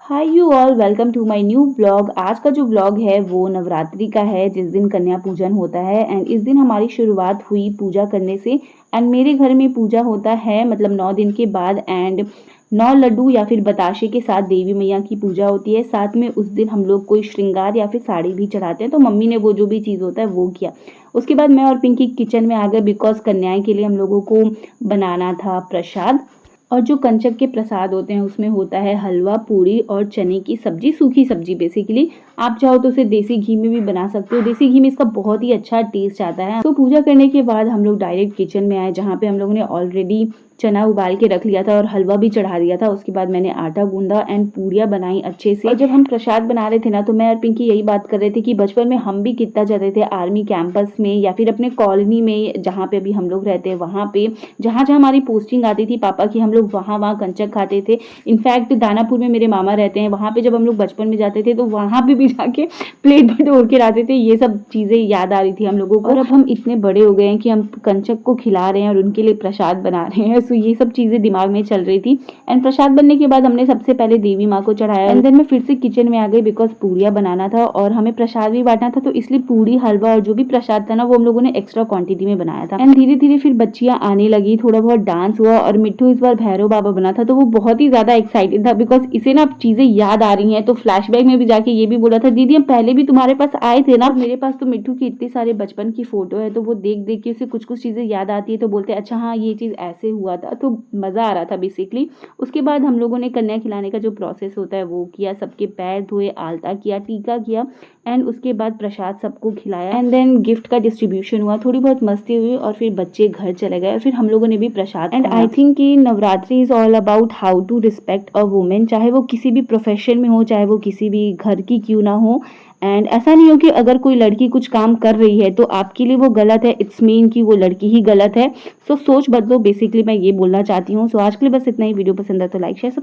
Hi you all, welcome to my new blog. आज का जो ब्लॉग है वो नवरात्रि का है, जिस दिन कन्या पूजन होता है। एंड इस दिन हमारी शुरुआत हुई पूजा करने से। एंड मेरे घर में पूजा होता है मतलब 9 दिन के बाद। एंड 9 लड्डू या फिर बताशे के साथ देवी मैया की पूजा होती है। साथ में उस दिन हम लोग कोई श्रृंगार या फिर साड़ी भी चढ़ाते हैं। तो मम्मी ने वो जो भी चीज़ होता है वो किया। उसके बाद मैं और पिंकी किचन में आ गए, बिकॉज कन्याएं के लिए हम लोगों को बनाना था प्रसाद। और जो कंचक के प्रसाद होते हैं उसमें होता है हलवा, पूड़ी और चने की सब्जी, सूखी सब्जी बेसिकली। आप चाहो तो उसे देसी घी में भी बना सकते हो। देसी घी में इसका बहुत ही अच्छा टेस्ट आता है। तो पूजा करने के बाद हम लोग डायरेक्ट किचन में आए, जहाँ पे हम लोगों ने ऑलरेडी चना उबाल के रख लिया था और हलवा भी चढ़ा दिया था। उसके बाद मैंने आटा गूंदा एंड पूड़ियाँ बनाई अच्छे से। और जब हम प्रसाद बना रहे थे ना, तो मैं और पिंकी यही बात कर रहे थे कि बचपन में हम भी कितना जाते थे आर्मी कैंपस में या फिर अपने कॉलोनी में, जहाँ पे अभी हम लोग रहते हैं वहाँ पे, जहाँ जहाँ हमारी पोस्टिंग आती थी पापा की, हम लोग वहाँ वहाँ कंचक खाते थे। इनफैक्ट दानापुर में मेरे मामा रहते हैं, वहाँ पे जब हम लोग बचपन में जाते थे तो वहाँ पे भी जाके प्लेट बटोर के लाते थे। ये सब चीज़ें याद आ रही थी हम लोगों को। और अब हम इतने बड़े हो गए हैं कि हम कंचक को खिला रहे हैं और उनके लिए प्रसाद बना रहे हैं। सो ये सब चीज़ें दिमाग में चल रही थी। एंड प्रसाद बनने के बाद हमने सबसे पहले देवी माँ को चढ़ाया। एंड देन मैं फिर से किचन में आ गई, बिकॉज पूड़ियाँ बनाना था और हमें प्रसाद भी बांटना था। तो इसलिए पूड़ी, हलवा और जो भी प्रसाद था ना, वो हम लोगों ने एक्स्ट्रा क्वांटिटी में बनाया था। एंड धीरे धीरे फिर बच्चियाँ आने लगी, थोड़ा बहुत डांस हुआ। और मिट्टू इस बार भैरव बाबा बना था, तो वो बहुत ही ज्यादा एक्साइटेड था, बिकॉज इसे ना चीजें याद आ रही हैं। तो फ्लैशबैक में भी जाके ये भी बोला था, दीदी हम पहले भी तुम्हारे पास आए थे ना। मेरे पास तो मिट्टू की इतने सारे बचपन की फोटो है, तो वो देख देख के उसे कुछ कुछ चीजें याद आती है। तो बोलते अच्छा हाँ ये चीज ऐसे हुआ था। तो मजा आ रहा था बेसिकली। उसके बाद हम लोगों ने कन्या खिलाने का जो प्रोसेस होता है वो किया। सबके पैर धोए, आलता किया, टीका किया। एंड उसके बाद प्रसाद सबको खिलाया। एंड देन गिफ्ट का डिस्ट्रीब्यूशन हुआ, थोड़ी बहुत मस्ती हुई और फिर बच्चे घर चले गए। और फिर हम लोगों ने भी प्रसाद। एंड आई थिंक कि Navratri is all about how to respect a women, चाहे वो किसी भी प्रोफेशन में हो, चाहे वो किसी भी घर की क्यों ना हो। एंड ऐसा नहीं हो कि अगर कोई लड़की कुछ काम कर रही है तो आपके लिए वो गलत है, इट्स मीन कि वो लड़की ही गलत है। सो सोच बदलो, बेसिकली मैं ये बोलना चाहती हूँ। सो आज के लिए बस इतना ही। वीडियो पसंद है तो लाइक शेयर